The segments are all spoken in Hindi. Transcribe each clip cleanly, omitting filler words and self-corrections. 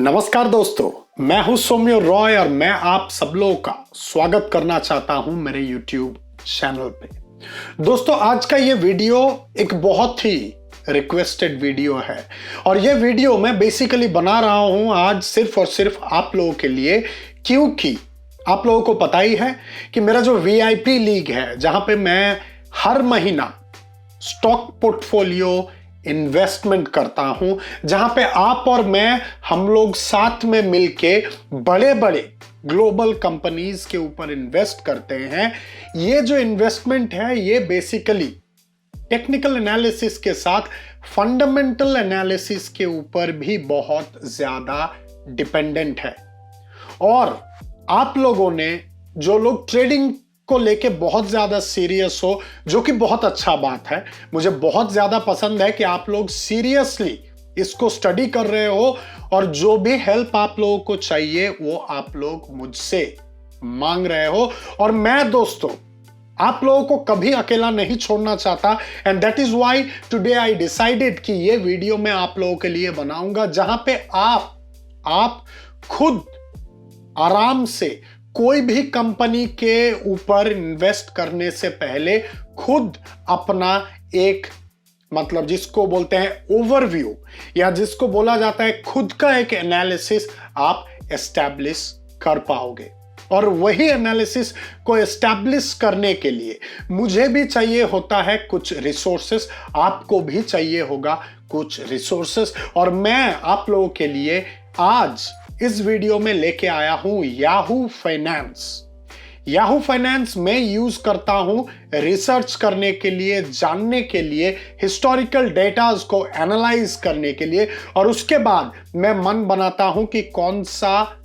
नमस्कार दोस्तों, मैं हूं सौम्य रॉय और मैं आप सब लोगों का स्वागत करना चाहता हूं मेरे YouTube चैनल पे। दोस्तों, आज का ये वीडियो एक बहुत ही रिक्वेस्टेड वीडियो है और ये वीडियो मैं बेसिकली बना रहा हूं आज सिर्फ और सिर्फ आप लोगों के लिए, क्योंकि आप लोगों को पता ही है कि मेरा जो VIP लीग है, जहां पे मैं हर महीना स्टॉक पोर्टफोलियो इन्वेस्टमेंट करता हूं, जहां पे आप और मैं हम लोग साथ में मिलके बड़े बड़े ग्लोबल कंपनीज के ऊपर इन्वेस्ट करते हैं। ये जो इन्वेस्टमेंट है ये बेसिकली टेक्निकल एनालिसिस के साथ फंडामेंटल एनालिसिस के ऊपर भी बहुत ज्यादा डिपेंडेंट है। और आप लोगों ने, जो लोग ट्रेडिंग को लेके बहुत ज्यादा सीरियस हो, जो कि बहुत अच्छा बात है, मुझे बहुत ज्यादा पसंद है कि आप लोग सीरियसली इसको स्टडी कर रहे हो और जो भी हेल्प आप लोगों को चाहिए वो आप लोग मुझसे मांग रहे हो। और मैं दोस्तों आप लोगों को कभी अकेला नहीं छोड़ना चाहता, and that is why today I decided कि ये वीडियो मैं आप लोगों के लिए बनाऊंगा, जहां पे आप खुद आराम से कोई भी कंपनी के ऊपर इन्वेस्ट करने से पहले खुद अपना एक, मतलब जिसको बोलते हैं ओवरव्यू, या जिसको बोला जाता है खुद का एक एनालिसिस आप एस्टैब्लिश कर पाओगे। और वही एनालिसिस को एस्टैब्लिश करने के लिए मुझे भी चाहिए होता है कुछ रिसोर्सेस, आपको भी चाहिए होगा कुछ रिसोर्सेस, और मैं आप लोगों के लिए आज इस वीडियो में लेके आया हूं याहू फाइनेंस। याहू फाइनेंस मैं यूज करता हूं रिसर्च करने के लिए, जानने के लिए, हिस्टोरिकल डेटाज को एनालाइज करने के लिए, और उसके बाद मैं मन बनाता हूं कि कौन सा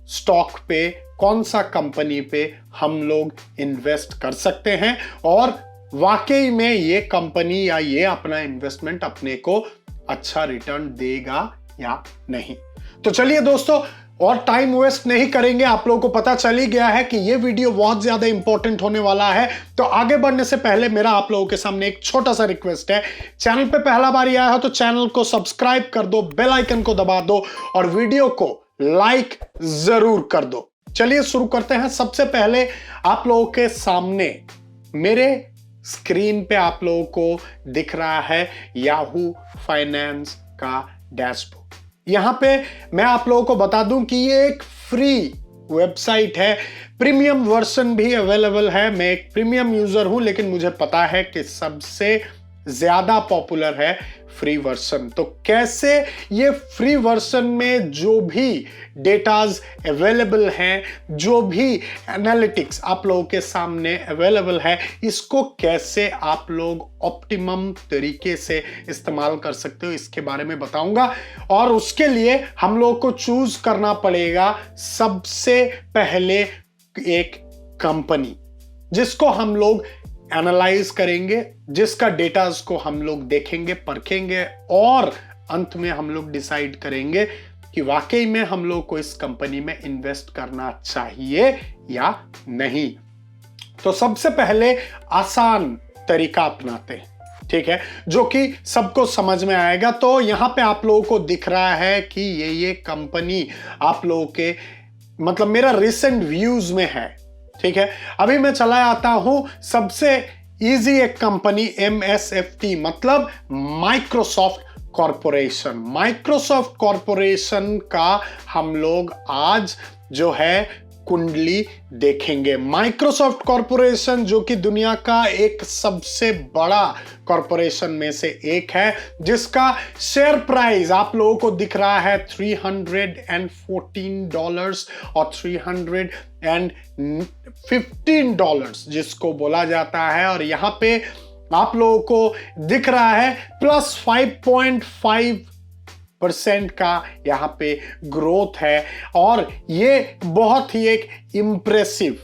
स्टॉक पे, कौन सा कंपनी पे हम लोग इन्वेस्ट कर सकते हैं और वाकई में ये कंपनी या ये अपना इन्वेस्टमेंट अपने को अच्छा रिटर्न देगा या नहीं। तो चलिए दोस्तों, और टाइम वेस्ट नहीं करेंगे। आप लोगों को पता चल ही गया है कि ये वीडियो बहुत ज्यादा इंपॉर्टेंट होने वाला है। तो आगे बढ़ने से पहले मेरा आप लोगों के सामने एक छोटा सा रिक्वेस्ट है। चैनल पे पहला बार आया हो तो चैनल को सब्सक्राइब कर दो, बेल आइकन को दबा दो और वीडियो को लाइक जरूर कर दो। चलिए शुरू करते हैं। सबसे पहले आप लोगों के सामने मेरे स्क्रीन पे आप लोगों को दिख रहा है याहू फाइनेंस का डैशबोर्ड। यहां पे मैं आप लोगों को बता दूं कि ये एक फ्री वेबसाइट है, प्रीमियम वर्जन भी अवेलेबल है। मैं एक प्रीमियम यूजर हूं, लेकिन मुझे पता है कि सबसे ज्यादा पॉपुलर है फ्री वर्जन। तो कैसे ये फ्री वर्जन में जो भी डेटाज अवेलेबल हैं, जो भी एनालिटिक्स आप लोगों के सामने अवेलेबल है, इसको कैसे आप लोग ऑप्टिमम तरीके से इस्तेमाल कर सकते हो, इसके बारे में बताऊंगा। और उसके लिए हम लोग को चूज करना पड़ेगा सबसे पहले एक कंपनी जिसको हम लोग एनालाइज करेंगे, जिसका डेटास को हम लोग देखेंगे, परखेंगे और अंत में हम लोग डिसाइड करेंगे कि वाकई में हम लोग को इस कंपनी में इन्वेस्ट करना चाहिए या नहीं। तो सबसे पहले आसान तरीका अपनाते हैं, ठीक है, जो कि सबको समझ में आएगा। तो यहां पे आप लोगों को दिख रहा है कि ये कंपनी आप लोगों के, मतलब मेरा रिसेंट व्यूज में है, ठीक है। अभी मैं चला आता हूं सबसे इजी एक कंपनी MSFT, मतलब माइक्रोसॉफ्ट कॉरपोरेशन। माइक्रोसॉफ्ट कॉरपोरेशन का हम लोग आज जो है कुंडली देखेंगे। माइक्रोसॉफ्ट कॉरपोरेशन जो कि दुनिया का एक सबसे बड़ा कॉरपोरेशन में से एक है, जिसका शेयर प्राइस आप लोगों को दिख रहा है $314 और $315 जिसको बोला जाता है। और यहां पे आप लोगों को दिख रहा है प्लस 5.5% का यहां पे ग्रोथ है, और ये बहुत ही एक इंप्रेसिव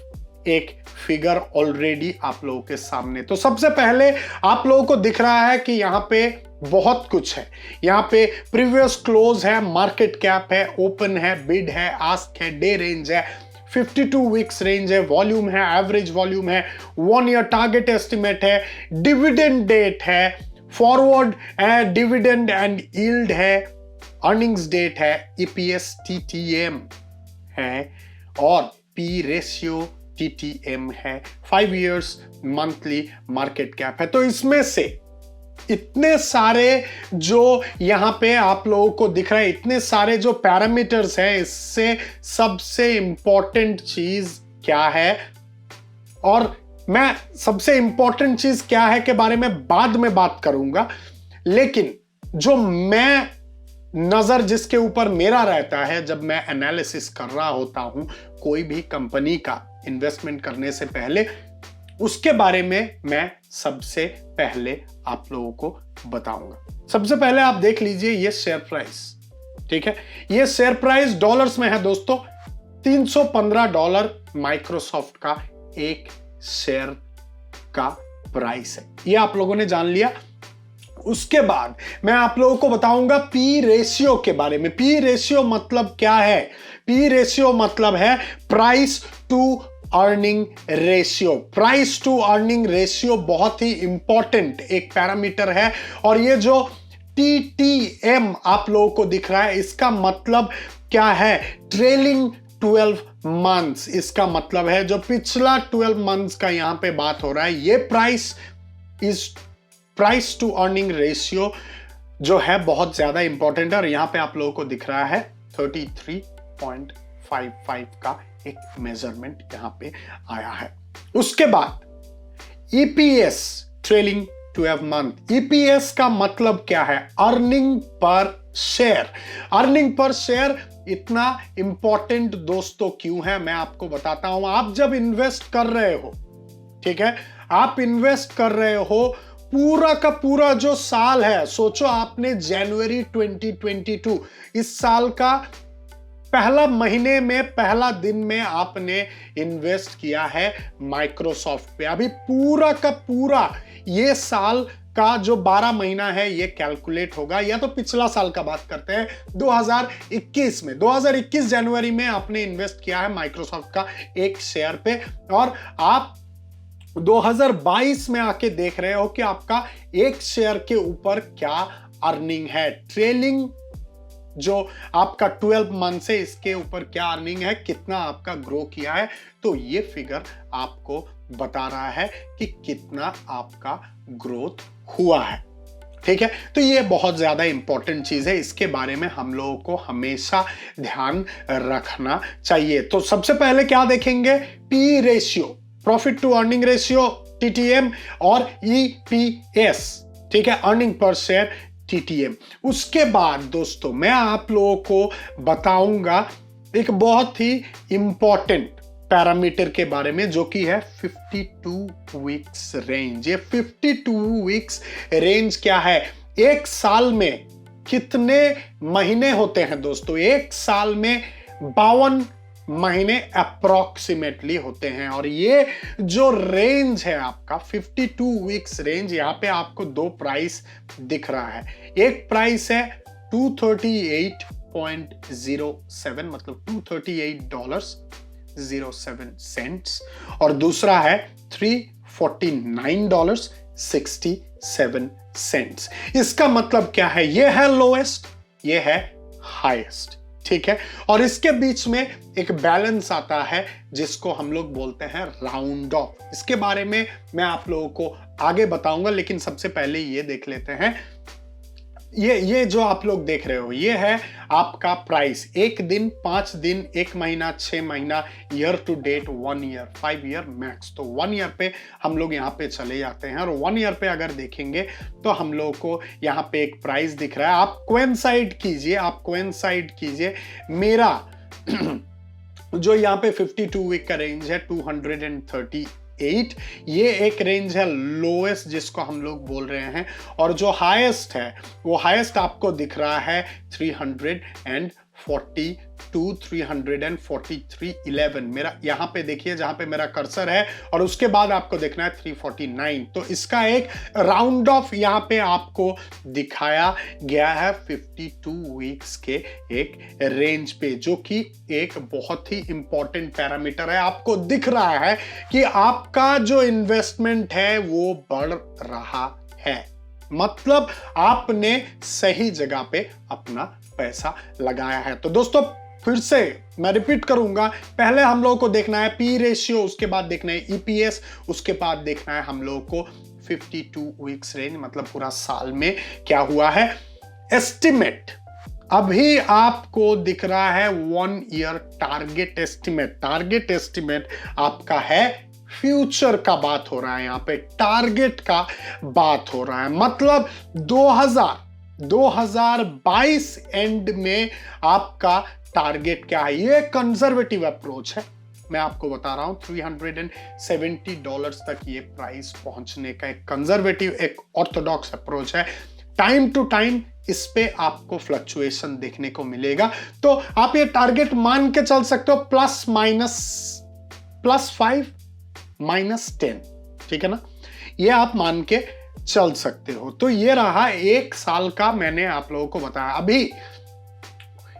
एक फिगर ऑलरेडी आप लोगों के सामने। तो सबसे पहले आप लोगों को दिख रहा है कि यहां पे बहुत कुछ है। यहां पे प्रीवियस क्लोज है, मार्केट कैप है, ओपन है, बिड है, आस्क है, डे रेंज है, 52 वीक्स रेंज है, वॉल्यूम है, एवरेज वॉल्यूम है, 1 ईयर टारगेट एस्टिमेट है, डिविडेंड डेट है, फॉरवर्ड डिविडेंड एंड यील्ड है, अर्निंग्स डेट है, ईपीएस टीटीएम है और पी रेशियो टीटीएम है, 5 इयर्स मंथली मार्केट कैप है। तो इसमें से इतने सारे जो यहां पे आप लोगों को दिख रहा है, इतने सारे जो पैरामीटर्स हैं, इससे सबसे इंपॉर्टेंट चीज क्या है, और मैं सबसे इंपॉर्टेंट चीज क्या है के बारे में बाद में बात करूंगा, लेकिन जो मैं नजर जिसके ऊपर मेरा रहता है जब मैं एनालिसिस कर रहा होता हूं कोई भी कंपनी का इन्वेस्टमेंट करने से पहले, उसके बारे में मैं सबसे पहले आप लोगों को बताऊंगा। सबसे पहले आप देख लीजिए ये शेयर प्राइस, ठीक है। ये शेयर प्राइस डॉलर्स में है दोस्तों, $315 माइक्रोसॉफ्ट का एक शेयर का प्राइस है, ये आप लोगों ने जान लिया। उसके बाद मैं आप लोगों को बताऊंगा पी रेशियो के बारे में। पी रेशियो मतलब क्या है? पी रेशियो मतलब है price to earning ratio. Price to earning ratio बहुत ही इंपॉर्टेंट एक पैरामीटर है, और ये जो टीटीएम आप लोगों को दिख रहा है, इसका मतलब क्या है? Trailing 12 months. इसका मतलब है जो पिछला 12 मंथ्स का यहां पे बात हो रहा है, ये प्राइस टू अर्निंग रेशियो जो है बहुत ज्यादा इंपॉर्टेंट है, और यहां पे आप लोगों को दिख रहा है 33.55 का एक मेजरमेंट यहां पे आया है। उसके बाद ईपीएस ट्रेलिंग 12 मंथ। ईपीएस का मतलब क्या है? Earning per share. Earning per share इतना इंपॉर्टेंट दोस्तों क्यों है, मैं आपको बताता हूं। आप जब इन्वेस्ट कर रहे हो, ठीक है, आप इन्वेस्ट कर रहे हो, पूरा का पूरा जो साल है, सोचो आपने जनवरी 2022 इस साल का पहला महीने में पहला दिन में आपने इन्वेस्ट किया है माइक्रोसॉफ्ट पे। अभी पूरा का पूरा ये साल का जो 12 महीना है ये कैलकुलेट होगा, या तो पिछला साल का बात करते हैं 2021 में, 2021 जनवरी में आपने इन्वेस्ट किया है माइक्रोसॉफ्ट का एक शेयर पे, और आप 2022 में आके देख रहे हो कि आपका एक शेयर के ऊपर क्या अर्निंग है। ट्रेलिंग जो आपका 12 मंथ से इसके ऊपर क्या अर्निंग है, कितना आपका ग्रो किया है, तो ये फिगर आपको बता रहा है कि कितना आपका ग्रोथ हुआ है, ठीक है। तो ये बहुत ज्यादा इंपॉर्टेंट चीज है, इसके बारे में हम लोगों को हमेशा ध्यान रखना चाहिए। तो सबसे पहले क्या देखेंगे? P ratio, profit to earning ratio TTM, और ईपीएस, ठीक है, अर्निंग पर शेयर टीटीएम। उसके बाद दोस्तों मैं आप लोगों को बताऊंगा एक बहुत ही इंपॉर्टेंट पैरामीटर के बारे में, जो कि है 52 वीक्स रेंज। ये 52 वीक्स रेंज क्या है? एक साल में कितने महीने होते हैं दोस्तों? एक साल में 52 महीने अप्रोक्सीमेटली होते हैं, और ये जो रेंज है आपका 52 वीक्स रेंज, यहां पे आपको दो प्राइस दिख रहा है। एक प्राइस है $238.07, मतलब $238.07, और दूसरा है $349.67। इसका मतलब क्या है? ये है लोएस्ट, ये है हाईएस्ट, ठीक है। और इसके बीच में एक बैलेंस आता है जिसको हम लोग बोलते हैं राउंड ऑफ। इसके बारे में मैं आप लोगों को आगे बताऊंगा, लेकिन सबसे पहले ये देख लेते हैं। ये जो आप लोग देख रहे हो, ये है आपका प्राइस। एक दिन, 5 दिन, 1 महीना, 6 महीना, year to date, 1 year, 5 year max. तो 1 ईयर पे हम लोग यहाँ पे चले जाते हैं, और 1 ईयर पे अगर देखेंगे तो हम लोग को यहाँ पे एक प्राइस दिख रहा है। आप कोइंसाइड कीजिए, मेरा जो यहाँ पे 52 वीक का रेंज है 238, ये एक रेंज है लोएस्ट जिसको हम लोग बोल रहे हैं, और जो हाईएस्ट है वो हाईएस्ट आपको दिख रहा है 342, 343.11। मेरा यहाँ पे देखिए जहां पे मेरा कर्सर है, और उसके बाद आपको देखना है 349। तो इसका एक राउंड ऑफ यहाँ पे आपको दिखाया गया है 52 वीक्स के एक रेंज पे, जो कि एक बहुत ही इंपॉर्टेंट पैरामीटर है। आपको दिख रहा है कि आपका जो इन्वेस्टमेंट है वो बढ़ रहा है, मतलब आपने सही जगह पे अपना पैसा लगाया है। तो दोस्तों फिर से मैं रिपीट करूंगा, पहले हम लोगों को देखना है पी रेशियो, उसके बाद देखना है ईपीएस, उसके बाद देखना है हम लोगों को 52 वीक्स रेंज, मतलब पूरा साल में क्या हुआ है। एस्टिमेट अभी आपको दिख रहा है 1 year target estimate. Target estimate आपका है फ्यूचर का बात हो रहा है, यहां पे टारगेट का बात हो रहा है, मतलब 2022 एंड में आपका टारगेट क्या है। ये कंजर्वेटिव अप्रोच है, मैं आपको बता रहा हूं। $370 तक ये प्राइस पहुंचने का एक कंजर्वेटिव, एक ऑर्थोडॉक्स अप्रोच है। टाइम टू टाइम इस पे आपको फ्लक्चुएशन देखने को मिलेगा, तो आप ये टारगेट मान के चल सकते हो +5 -10, ठीक है ना, ये आप मान के चल सकते हो। तो ये रहा 1 साल का, मैंने आप लोगों को बताया। अभी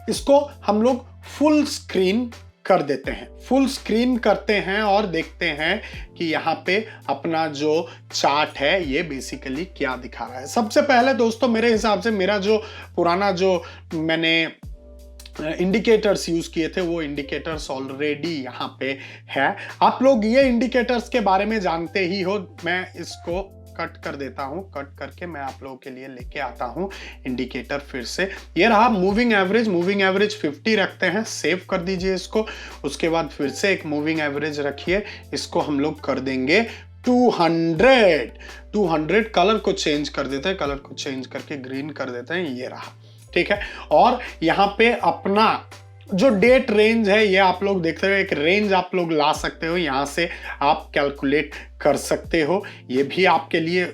इसको हम लोग फुल स्क्रीन कर देते हैं, फुल स्क्रीन करते हैं और देखते हैं कि यहाँ पे अपना जो चार्ट है ये बेसिकली क्या दिखा रहा है। सबसे पहले दोस्तों मेरे हिसाब से मेरा जो पुराना जो मैंने इंडिकेटर्स यूज किए थे वो इंडिकेटर्स ऑलरेडी यहाँ पे है। आप लोग ये इंडिकेटर्स के बारे में जानते ही हो, मैं इसको कट कर देता हूं, कट करके मैं आप लोगों के लिए लेके आता हूं इंडिकेटर फिर से। ये रहा मूविंग एवरेज, मूविंग एवरेज 50 रखते हैं, सेव कर दीजिए इसको। उसके बाद फिर से एक मूविंग एवरेज रखिए, इसको हम लोग कर देंगे 200। कलर को चेंज कर देते हैं, कलर को चेंज करके ग्रीन कर देते हैं, ये रहा, ठीक है। और यहाँ पे अपना जो डेट रेंज है ये आप लोग देखते हो, एक रेंज आप लोग ला सकते हो, यहां से आप कैलकुलेट कर सकते हो, ये भी आपके लिए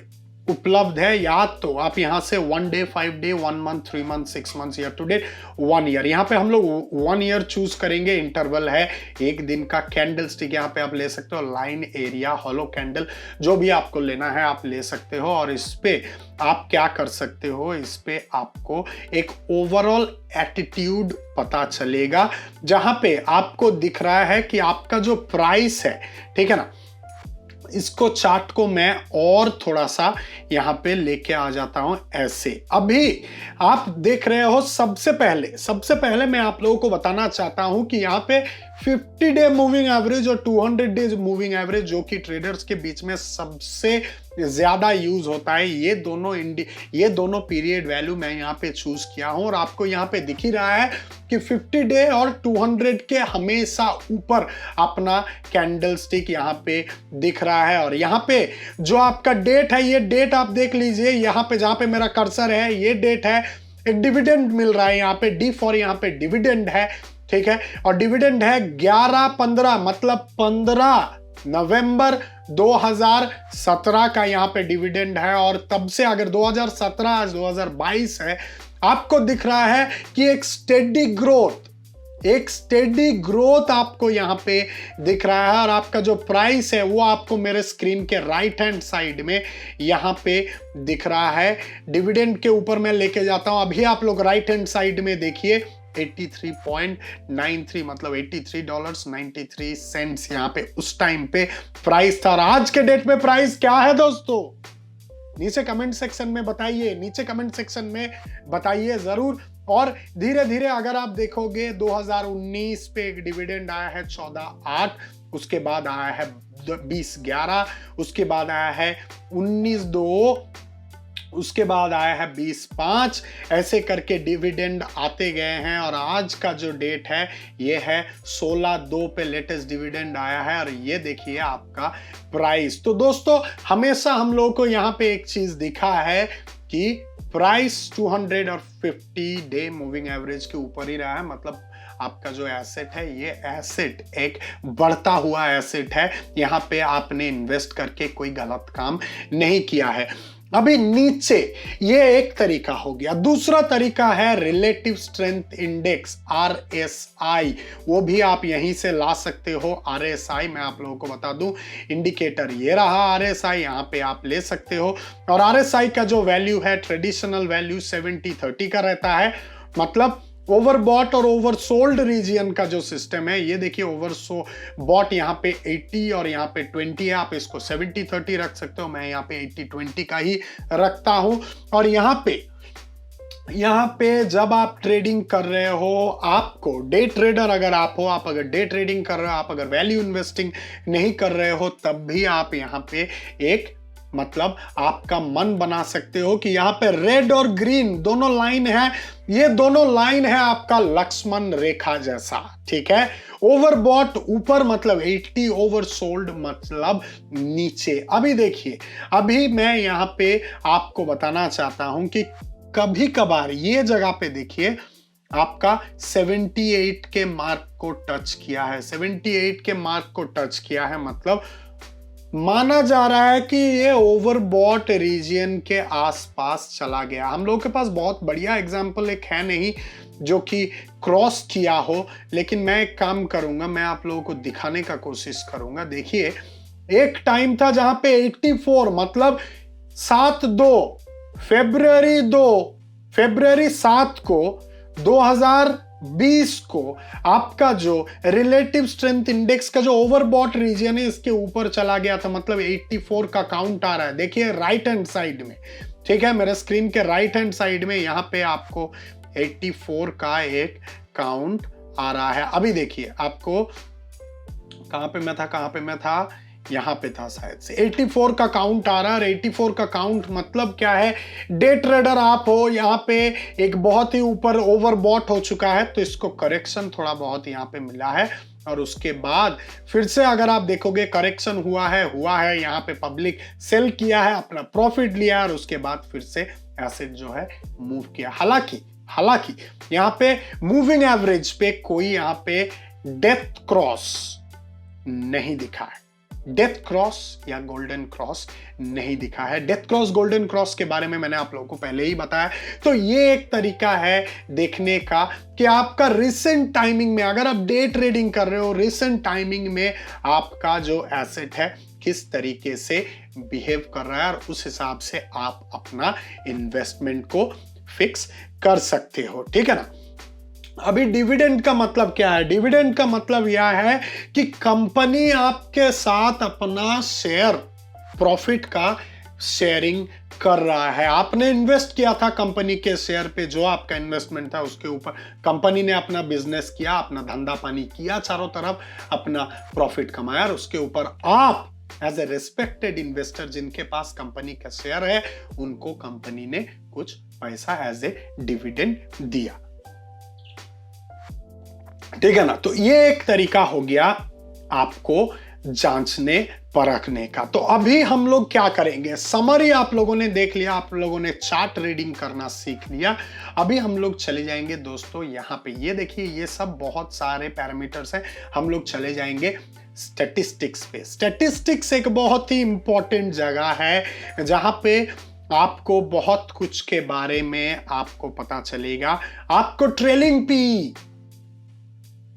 उपलब्ध है। या तो आप यहां से 1 day, 5 day, 1 month, 3 month, 6 month, year to date, 1 year, यहां पे हम लोग 1 ईयर चूज करेंगे। इंटरवल है 1 दिन का। कैंडल स्टिक यहाँ पे आप ले सकते हो, लाइन एरिया, हॉलो कैंडल, जो भी आपको लेना है आप ले सकते हो। और इस पे आप क्या कर सकते हो, इस पे आपको एक ओवरऑल एटीट्यूड पता चलेगा, जहां पे आपको दिख रहा है कि आपका जो प्राइस है, ठीक है ना। इसको चार्ट को मैं और थोड़ा सा यहां पे लेके आ जाता हूं ऐसे। अभी आप देख रहे हो, सबसे पहले मैं आप लोगों को बताना चाहता हूं कि यहां पे 50 डे मूविंग एवरेज और 200 डेज मूविंग एवरेज, जो कि ट्रेडर्स के बीच में सबसे ज्यादा यूज होता है, ये दोनों पीरियड वैल्यू मैं यहाँ पे चूज किया हूं। और आपको यहाँ पे दिख ही रहा है कि 50 डे और 200 के हमेशा ऊपर अपना कैंडल स्टिक यहाँ पे दिख रहा है। और यहाँ पे जो आपका डेट है, ये डेट आप देख लीजिए, यहाँ पे जहां पे मेरा कर्सर है ये डेट है। एक डिविडेंड मिल रहा है यहाँ पे, डी फॉर यहाँ पे डिविडेंड है, ठीक है। और डिविडेंड है 11-15, मतलब 15 नवंबर 2017 का यहाँ पे डिविडेंड है। और तब से अगर 2017 आज 2022 है, आपको दिख रहा है कि एक स्टेडी ग्रोथ आपको यहाँ पे दिख रहा है। और आपका जो प्राइस है वो आपको मेरे स्क्रीन के राइट हैंड साइड में यहाँ पे दिख रहा है। डिविडेंड के ऊपर मैं लेके जाता हूं, अभी आप लोग राइट हैंड साइड में देखिए 83.93, मतलब $83.93 यहाँ पे उस टाइम पे प्राइस था। और आज के डेट में प्राइस क्या है दोस्तों, नीचे कमेंट सेक्शन में बताइए, जरूर। और धीरे धीरे अगर आप देखोगे 2019 पे एक डिविडेंड आया है 14.8, उसके बाद आया है 20.11, उसके बाद आया है 19.2, उसके बाद आया है 20.5, ऐसे करके डिविडेंड आते गए हैं। और आज का जो डेट है ये है 16/2 पे लेटेस्ट डिविडेंड आया है। और ये देखिए आपका प्राइस। तो दोस्तों हमेशा हम लोग को यहाँ पे एक चीज दिखा है कि प्राइस 250 डे मूविंग एवरेज के ऊपर ही रहा है, मतलब आपका जो एसेट है ये एसेट एक बढ़ता हुआ एसेट है, यहाँ पे आपने इन्वेस्ट करके कोई गलत काम नहीं किया है। अभी नीचे ये एक तरीका हो गया, दूसरा तरीका है रिलेटिव स्ट्रेंथ इंडेक्स RSI, वो भी आप यहीं से ला सकते हो। RSI मैं आप लोगों को बता दूं, इंडिकेटर ये रहा RSI, यहाँ पे आप ले सकते हो। और RSI का जो वैल्यू है, ट्रेडिशनल वैल्यू 70-30 का रहता है, मतलब ओवरबॉट और ओवरसोल्ड रीजियन का जो सिस्टम है, ये देखिए ओवरबॉट यहाँ पे 80 और यहाँ पे 20 है, आप इसको 70-30 रख सकते हो, मैं यहाँ पे 80-20 का ही रखता हूं। और यहाँ पे यहाँ पे जब आप ट्रेडिंग कर रहे हो, आपको डे ट्रेडर अगर आप हो, आप अगर डे ट्रेडिंग कर रहे हो, आप अगर वैल्यू इन्वेस्टिंग नहीं कर रहे हो, तब भी आप यहाँ पे एक मतलब आपका मन बना सकते हो कि यहाँ पे रेड और ग्रीन दोनों लाइन है, ये दोनों लाइन है आपका लक्ष्मण रेखा जैसा, ठीक है। ओवरबॉट ऊपर मतलब 80, ओवर सोल्ड मतलब नीचे। अभी देखिए, अभी मैं यहाँ पे आपको बताना चाहता हूं कि कभी कभार ये जगह पे देखिए आपका 78 के मार्क को टच किया है, 78 के मार्क को टच किया है, मतलब माना जा रहा है कि ये ओवरबॉट रीजन के आसपास चला गया। हम लोगों के पास बहुत बढ़िया एग्जांपल एक है नहीं जो कि क्रॉस किया हो, लेकिन मैं एक काम करूंगा, मैं आप लोगों को दिखाने का कोशिश करूंगा। देखिए, एक टाइम था जहां पे 84 मतलब 7/2 फरवरी 7 को 2020 को आपका जो रिलेटिव स्ट्रेंथ इंडेक्स का जो ओवरबॉट रीजन है इसके ऊपर चला गया था, मतलब 84 का काउंट आ रहा है। देखिए राइट हैंड साइड में, ठीक है, मेरे स्क्रीन के राइट हैंड साइड में यहां पे आपको 84 का एक काउंट आ रहा है। अभी देखिए आपको कहां पे मैं था, यहां पे था शायद से, 84 का काउंट आ रहा है। 84 का काउंट मतलब क्या है, डे ट्रेडर आप हो, यहां पे एक बहुत ही ऊपर ओवरबॉट हो चुका है, तो इसको करेक्शन थोड़ा बहुत यहां पे मिला है, और उसके बाद फिर से अगर आप देखोगे करेक्शन हुआ है यहां पे पब्लिक सेल किया है, अपना प्रॉफिट लिया है, और उसके बाद फिर से एसेट जो है मूव किया। हालांकि यहां पे मूविंग एवरेज पे कोई यहां पे डेथ क्रॉस नहीं दिखा है, डेथ क्रॉस या गोल्डन क्रॉस नहीं दिखा है। डेथ क्रॉस गोल्डन क्रॉस के बारे में मैंने आप लोगों को पहले ही बताया। तो ये एक तरीका है देखने का कि आपका रिसेंट टाइमिंग में, अगर आप डे ट्रेडिंग कर रहे हो, रिसेंट टाइमिंग में आपका जो एसेट है किस तरीके से बिहेव कर रहा है, और उस हिसाब से आप अपना इन्वेस्टमेंट को फिक्स कर सकते हो, ठीक है ना। अभी डिविडेंड का मतलब क्या है, डिविडेंड का मतलब यह है कि कंपनी आपके साथ अपना शेयर प्रॉफिट का शेयरिंग कर रहा है। आपने इन्वेस्ट किया था कंपनी के शेयर पे, जो आपका इन्वेस्टमेंट था उसके ऊपर कंपनी ने अपना बिजनेस किया, अपना धंधा पानी किया, चारों तरफ अपना प्रॉफिट कमाया, और उसके ऊपर आप एज ए रेस्पेक्टेड इन्वेस्टर जिनके पास कंपनी का शेयर है, उनको कंपनी ने कुछ पैसा एज ए डिविडेंड दिया, ठीक है ना। तो ये एक तरीका हो गया आपको जांचने परखने का। तो अभी हम लोग क्या करेंगे, समरी आप लोगों ने देख लिया, आप लोगों ने चार्ट रीडिंग करना सीख लिया। अभी हम लोग चले जाएंगे दोस्तों यहाँ पे, ये देखिए ये सब बहुत सारे पैरामीटर्स हैं, हम लोग चले जाएंगे स्टैटिस्टिक्स पे। स्टैटिस्टिक्स एक बहुत ही इंपॉर्टेंट जगह है जहां पे आपको बहुत कुछ के बारे में आपको पता चलेगा। आपको ट्रेलिंग पी,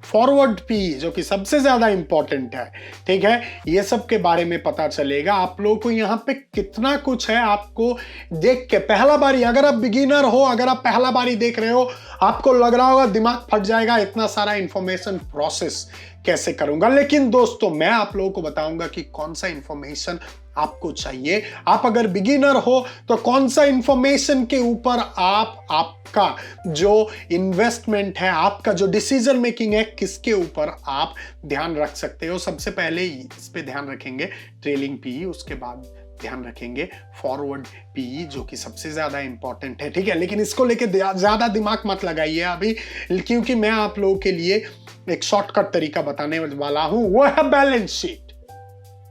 फॉरवर्ड पी जो कि सबसे ज्यादा इंपॉर्टेंट है, ठीक है, ये सब के बारे में पता चलेगा। आप लोगों को यहाँ पे कितना कुछ है आपको देख के, पहला बारी अगर आप बिगिनर हो, अगर आप पहला बारी देख रहे हो, आपको लग रहा होगा दिमाग फट जाएगा, इतना सारा इंफॉर्मेशन प्रोसेस कैसे करूंगा। लेकिन दोस्तों मैं आप लोगों को बताऊंगा कि कौन सा इंफॉर्मेशन आपको चाहिए। आप अगर बिगिनर हो तो कौन सा इंफॉर्मेशन के ऊपर आप आपका जो इन्वेस्टमेंट है, आपका जो डिसीजन मेकिंग है, किसके ऊपर आप ध्यान रख सकते हो। सबसे पहले इस पे ध्यान रखेंगे ट्रेलिंग पी, उसके बाद ध्यान रखेंगे फॉरवर्ड पी जो कि सबसे ज्यादा इंपॉर्टेंट है, ठीक है। लेकिन इसको लेके ज्यादा दिमाग मत लगाइए अभी, क्योंकि मैं आप लोगों के लिए एक शॉर्टकट तरीका बताने वाला हूं, वो है बैलेंस शीट।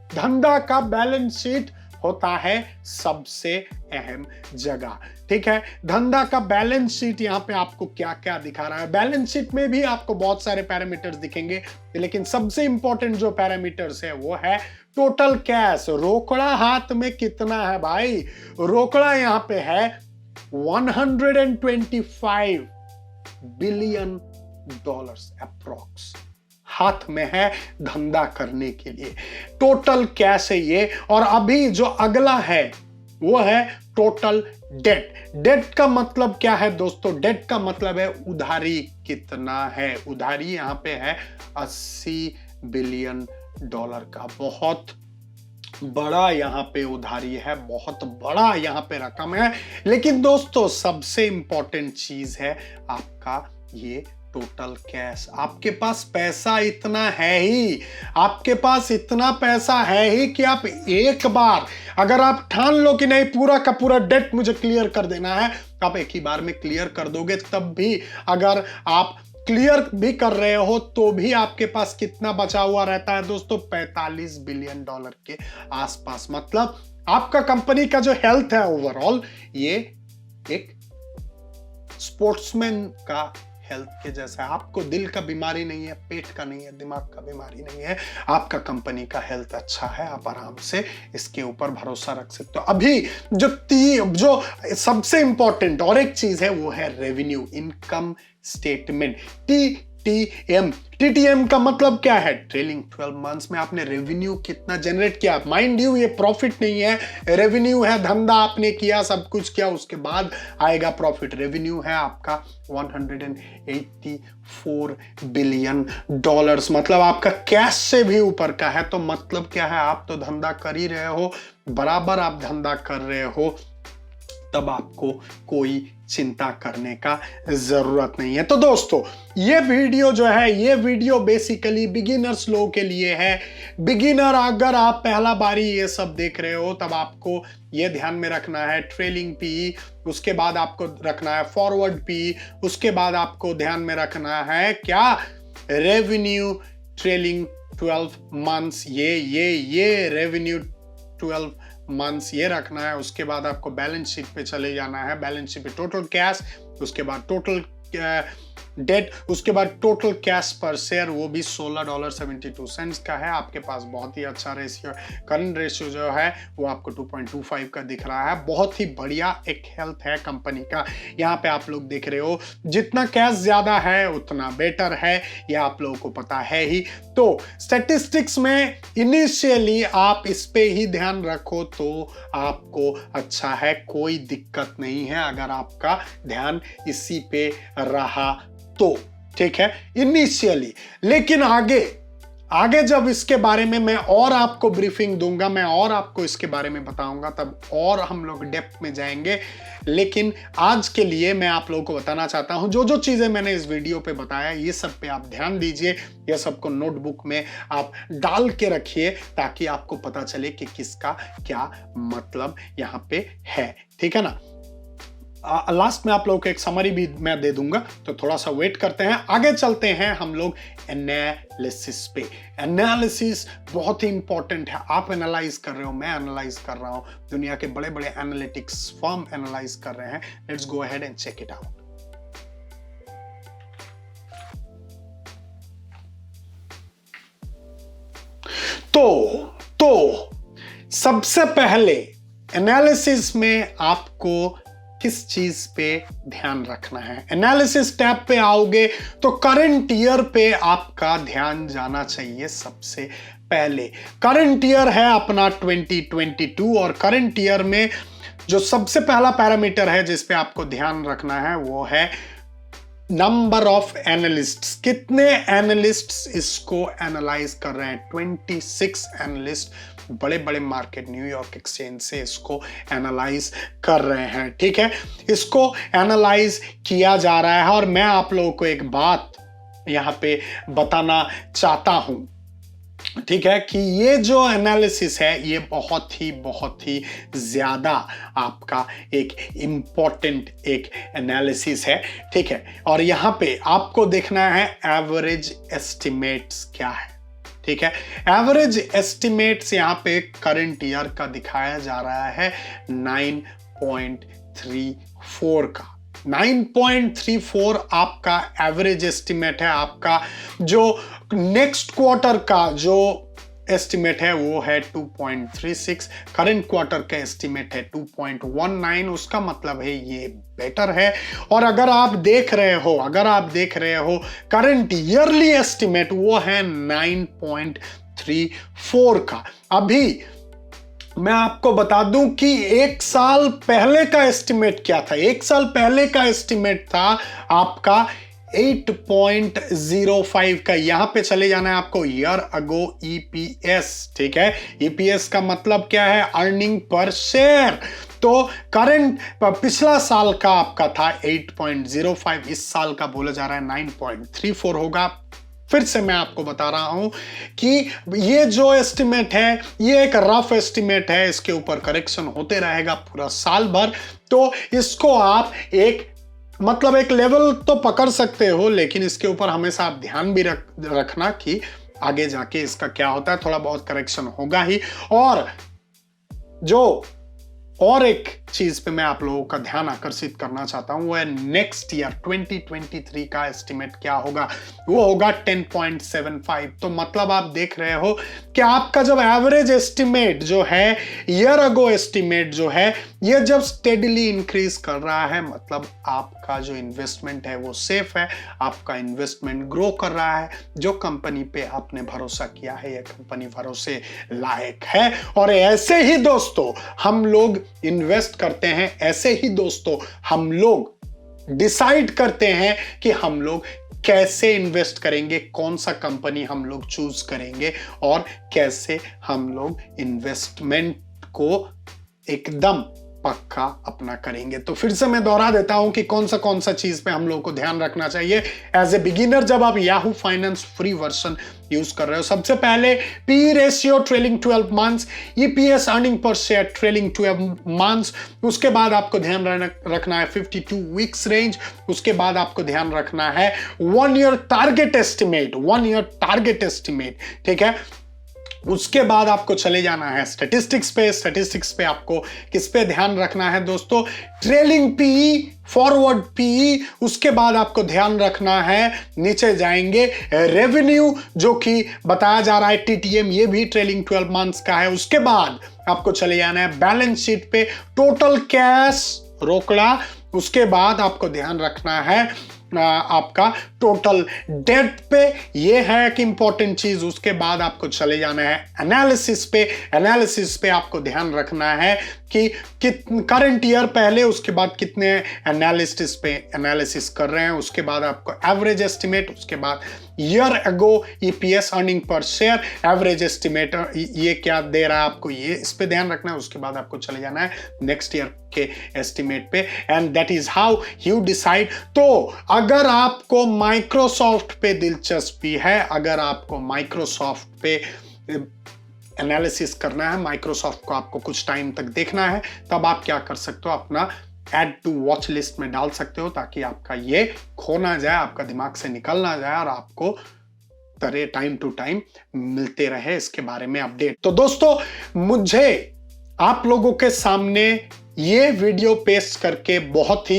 धंधा का बैलेंस शीट होता है सबसे अहम जगह, ठीक है। धंधा का बैलेंस शीट यहाँ पे आपको क्या क्या दिखा रहा है। बैलेंस शीट में भी आपको बहुत सारे पैरामीटर्स दिखेंगे, लेकिन सबसे इंपॉर्टेंट जो पैरामीटर्स है वो है टोटल कैश। रोकड़ा हाथ में कितना है भाई, रोकड़ा यहाँ पे है 125 बिलियन डॉलर्स अप्रॉक्स हाथ में है धंधा करने के लिए। टोटल कैश है ये। और अभी जो अगला है वो है टोटल डेट। डेट का मतलब क्या है दोस्तों, डेट का मतलब है उधारी कितना है। उधारी यहां पे है 80 बिलियन डॉलर का, बहुत बड़ा यहाँ पे उधारी है, बहुत बड़ा यहाँ पे रकम है। लेकिन दोस्तों सबसे इंपॉर्टेंट चीज है आपका ये टोटल कैश। आपके पास पैसा इतना है ही, आपके पास इतना पैसा है ही कि आप एक बार अगर आप ठान लो कि नहीं पूरा का पूरा डेट मुझे क्लियर कर देना है, तो आप एक ही बार में क्लियर कर दोगे। तब भी अगर आप क्लियर भी कर रहे हो तो भी आपके पास कितना बचा हुआ रहता है दोस्तों, $45 बिलियन के आसपास। मतलब आपका कंपनी का जो हेल्थ है ओवरऑल, ये एक स्पोर्ट्समैन का हेल्थ के जैसा है। आपको दिल का बीमारी नहीं है, पेट का नहीं है, दिमाग का बीमारी नहीं है, आपका कंपनी का हेल्थ अच्छा है, आप आराम से इसके ऊपर भरोसा रख सकते हो। अभी जो सबसे इंपॉर्टेंट और एक चीज है वो है रेवेन्यू, इनकम स्टेटमेंट, TTM का मतलब क्या है? ट्रेलिंग 12 मंथ्स में आपने रेवेन्यू कितना जनरेट किया। माइंड यू ये प्रॉफिट नहीं है, रेवेन्यू है, धंधा आपने किया, सब कुछ किया, उसके बाद आएगा प्रॉफिट। रेवेन्यू है आपका $184 बिलियन, मतलब आपका कैश से भी ऊपर का है। तो मतलब क्या है, आप तो धंधा कर ही रहे हो, बराबर आप धंधा कर रहे हो, तब आपको कोई चिंता करने का जरूरत नहीं है। तो दोस्तों ये वीडियो जो है, ये वीडियो बेसिकली बिगिनर्स लोगों के लिए है। बिगिनर अगर आप पहला बारी ये सब देख रहे हो, तब आपको ये ध्यान में रखना है ट्रेलिंग पी, उसके बाद आपको रखना है फॉरवर्ड पी, उसके बाद आपको ध्यान में रखना है क्या, रेवेन्यू ट्रेलिंग 12 मंथ्स, ये रेवेन्यू 12 मंथ्स ये रखना है। उसके बाद आपको बैलेंस शीट पे चले जाना है, बैलेंस शीट पे टोटल कैश, उसके बाद टोटल डेट, उसके बाद टोटल कैश पर शेयर, वो भी $16.72 का है। आपके पास बहुत ही अच्छा रेशियो, करंट रेशियो जो है वो आपको 2.25 का दिख रहा है। बहुत ही बढ़िया एक हेल्थ है कंपनी का। यहाँ पे आप लोग देख रहे हो, जितना कैश ज्यादा है उतना बेटर है, यह आप लोगों को पता है ही। तो स्टैटिस्टिक्स में इनिशियली आप इस पे ही ध्यान रखो तो आपको अच्छा है, कोई दिक्कत नहीं है अगर आपका ध्यान इसी पे रहा तो, ठीक है, इनिशियली। लेकिन आगे जब इसके बारे में मैं और आपको ब्रीफिंग दूंगा, मैं और आपको इसके बारे में बताऊंगा, तब और हम लोग डेप्थ में जाएंगे। लेकिन आज के लिए मैं आप लोगों को बताना चाहता हूं, जो चीजें मैंने इस वीडियो पे बताया, ये सब पे आप ध्यान दीजिए, ये सबको नोटबुक में आप डाल के रखिए, ताकि आपको पता चले कि किसका क्या मतलब यहां पे है, ठीक है ना। लास्ट में आप लोगों को एक समरी भी मैं दे दूंगा, तो थोड़ा सा वेट करते हैं। आगे चलते हैं हम लोग एनालिसिस पे। एनालिसिस बहुत ही इंपॉर्टेंट है। आप एनालाइज कर रहे हो, मैं एनालाइज कर रहा हूं, दुनिया के बड़े बड़े एनालिटिक्स फर्म एनालाइज कर रहे हैं। Let's go ahead and check it out. तो सबसे पहले एनालिसिस में आपको किस चीज पे ध्यान रखना है? एनालिसिस टैब पे आओगे तो करंट ईयर पे आपका ध्यान जाना चाहिए। सबसे पहले करंट ईयर है अपना 2022, और करंट ईयर में जो सबसे पहला पैरामीटर है जिस पे आपको ध्यान रखना है वो है नंबर ऑफ एनालिस्ट्स। कितने एनालिस्ट्स इसको एनालाइज कर रहे हैं? 26 एनालिस्ट बड़े बड़े मार्केट, न्यूयॉर्क एक्सचेंज से इसको एनालाइज कर रहे हैं, ठीक है। इसको एनालाइज किया जा रहा है, और मैं आप लोगों को एक बात यहां पे बताना चाहता हूं, ठीक है, कि ये जो एनालिसिस है ये बहुत ही ज्यादा आपका एक इंपॉर्टेंट एक एनालिसिस है, ठीक है। और यहां पे आपको देखना है एवरेज एस्टिमेट्स क्या है, ठीक है। एवरेज एस्टिमेट्स यहां पे करंट ईयर का दिखाया जा रहा है 9.34 का। 9.34 आपका एवरेज एस्टिमेट है। आपका जो नेक्स्ट क्वार्टर का जो एस्टिमेट है वो है 2.36, करंट क्वार्टर का एस्टिमेट है 2.19। उसका मतलब है ये बेटर है। और अगर आप देख रहे हो करंट ईयरली एस्टिमेट वो है 9.34 का। अभी मैं आपको बता दूं कि एक साल पहले का एस्टिमेट क्या था? एक साल पहले का एस्टिमेट था आपका 8.05 का। यहां पे चले जाना है आपको ईयर अगो ईपीएस, ठीक है। ईपीएस का मतलब क्या है? Earning per share. तो करंट पिछला साल का आपका था 8.05, इस साल का बोला जा रहा है 9.34 होगा। फिर से मैं आपको बता रहा हूं कि ये जो एस्टिमेट है ये एक रफ एस्टिमेट है, इसके ऊपर करेक्शन होते रहेगा पूरा साल भर। तो इसको आप एक लेवल तो पकड़ सकते हो, लेकिन इसके ऊपर हमेशा आप ध्यान भी रखना कि आगे जाके इसका क्या होता है। थोड़ा बहुत करेक्शन होगा ही। और एक चीज पे मैं आप लोगों का ध्यान आकर्षित करना चाहता हूं, वो है नेक्स्ट ईयर 2023 का एस्टिमेट क्या होगा। वो होगा 10.75। तो मतलब आप देख रहे हो कि आपका जब एवरेज एस्टिमेट जो है, ईयर अगो एस्टिमेट जो है, ये जब स्टेडीली इंक्रीज कर रहा है, मतलब आपका जो इन्वेस्टमेंट है वो सेफ है, आपका इन्वेस्टमेंट ग्रो कर रहा है। जो कंपनी पे आपने भरोसा किया है, यह कंपनी भरोसे लायक है। और ऐसे ही दोस्तों हम लोग इन्वेस्ट करते हैं, ऐसे ही दोस्तों हम लोग डिसाइड करते हैं कि हम लोग कैसे इन्वेस्ट करेंगे, कौन सा कंपनी हम लोग चूज करेंगे और कैसे हम लोग इन्वेस्टमेंट को एकदम पक्का अपना करेंगे। तो फिर से मैं दोहरा देता हूं कि कौन सा चीज पे हम लोगों को ध्यान रखना चाहिए एज ए बिगिनर जब आप Yahoo finance free version use कर रहे हो। सबसे पहले P ratio trailing 12 months, EPS earning per share trailing 12 months. उसके बाद आपको ध्यान रखना है 52 वीक्स रेंज। उसके बाद आपको ध्यान रखना है 1 year target estimate, 1 year target estimate, ठीक है। उसके बाद आपको चले जाना है स्टैटिस्टिक्स पे। स्टैटिस्टिक्स पे आपको किस पे ध्यान रखना है दोस्तों? Trailing PE, forward PE. उसके बाद आपको ध्यान रखना है, नीचे जाएंगे, रेवेन्यू जो कि बताया जा रहा है टीटीएम, ये भी ट्रेलिंग 12 मंथ्स का है। उसके बाद आपको चले जाना है बैलेंस शीट पे, टोटल कैश रोकड़ा। उसके बाद आपको ध्यान रखना है आपका टोटल डेट पे, ये है एक इंपॉर्टेंट चीज। उसके बाद आपको चले जाना है एनालिसिस पे। एनालिसिस पे आपको ध्यान रखना है कि करंट ईयर पहले, उसके बाद कितने एनालिसिस पे एनालिसिस कर रहे हैं। उसके बाद आपको एवरेज एस्टिमेट, उसके बाद year ago EPS earning per share, average estimate ये क्या दे रहा है आपको, ये इस पे ध्यान रखना है। उसके बाद आपको चले जाना है नेक्स्ट ईयर के एस्टिमेट पे, and that is how you decide. तो अगर आपको माइक्रोसॉफ्ट पे दिलचस्पी है, अगर आपको माइक्रोसॉफ्ट पे एनालिसिस करना है, माइक्रोसॉफ्ट को आपको कुछ टाइम तक देखना है, तब आप क्या कर सकते हो, अपना ऐड टू वॉच लिस्ट में डाल सकते हो, ताकि आपका ये खो ना जाए, आपका दिमाग से निकल ना जाए और आपको टाइम टू टाइम मिलते रहे इसके बारे में अपडेट। तो दोस्तों मुझे आप लोगों के सामने ये वीडियो पेश करके बहुत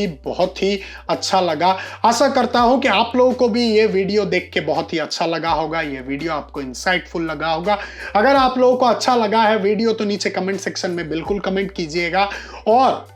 ही अच्छा लगा। आशा करता हूं कि आप लोगों को भी ये वीडियो देख के बहुत ही अच्छा लगा होगा, ये वीडियो आपको इंसाइटफुल लगा होगा। अगर आप लोगों को अच्छा लगा है वीडियो तो नीचे कमेंट सेक्शन में बिल्कुल कमेंट कीजिएगा। और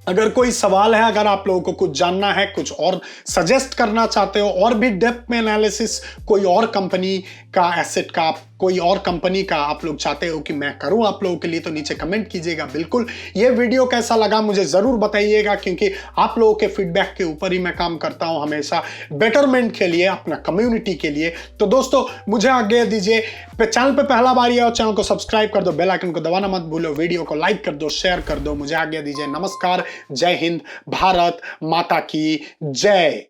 अगर कोई सवाल है, अगर आप लोगों को कुछ जानना है, कुछ और सजेस्ट करना चाहते हो, और भी डेप्थ में एनालिसिस कोई और कंपनी का एसेट का, कोई और कंपनी का आप लोग चाहते हो कि मैं करूं आप लोगों के लिए, तो नीचे कमेंट कीजिएगा बिल्कुल। ये वीडियो कैसा लगा मुझे जरूर बताइएगा, क्योंकि आप लोगों के फीडबैक के ऊपर ही मैं काम करता हूं हमेशा, बेटरमेंट के लिए, अपना कम्युनिटी के लिए। तो दोस्तों मुझे आज्ञा दीजिए। चैनल पे पहला बार आए हो, चैनल को सब्सक्राइब कर दो, बेल आइकन को दबाना मत भूलो, वीडियो को लाइक कर दो, शेयर कर दो। मुझे आज्ञा दीजिए। नमस्कार, जय हिंद, भारत माता की जय।